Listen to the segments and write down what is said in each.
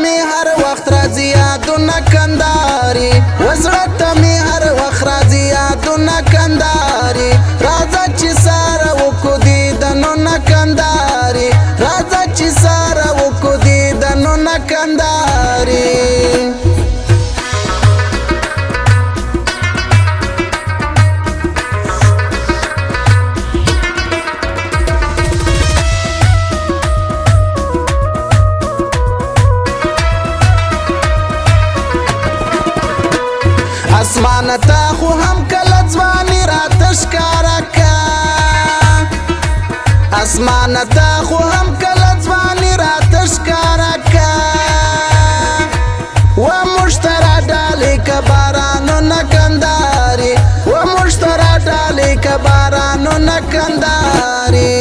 می هر وخت راځي یادونه کنداري وزړه ته می هر وخت راځي یادونه کنداري راځه چې ساره وکړو دیدنونه کنداري راځه چې ساره وکړو دیدنونه کنداري اسمان تا خو هم کله ځواني راته ښکاره کا اسمان تا خو هم کله ځواني راته ښکاره کا و موږ ته راډالې که بارانونه کنداري و موږ ته راډالې که بارانونه کنداري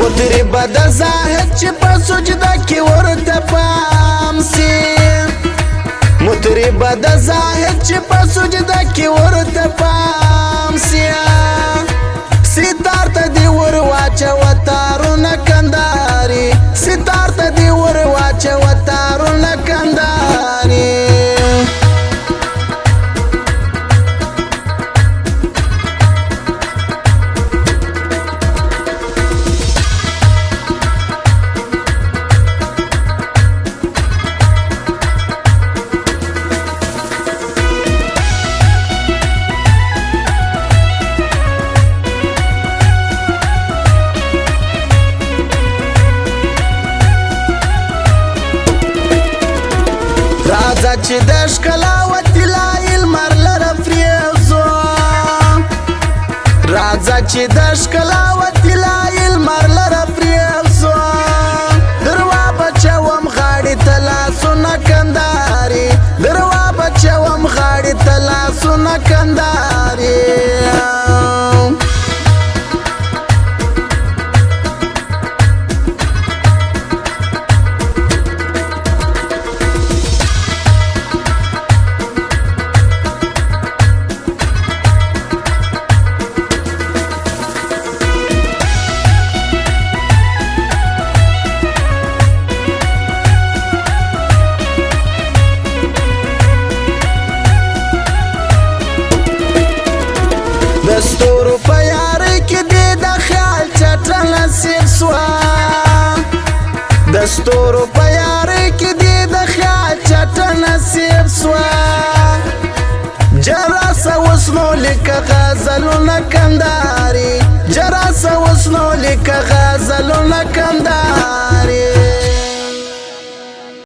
مطرب د زاهد چې په سجده کې ورته پام سي مطرب د زاهد چې په سجده کې ورته پام سي ستار ته دی ور واچوه تارونه کنداري ستار ته دی ور واچوه تارونه کنداري راځه چې د ښکلا وطلایي لمر لره پرېوځو راځه چې د ښکلا وطلایي لمر لره پرېوځو دروا بچوم غاړې ته لاسونه کنداري دروا بچوم غاړې ته لاسونه کنداري د ستورو په یارۍ کې دې د خیال چټه نصیب سوه د ستورو په یارۍ کې دې د خیال چټه نصیب سوه جراسه اوس نو لیکه غزلونه کنداري جراسه اوس نو لیکه غزلونه کنداري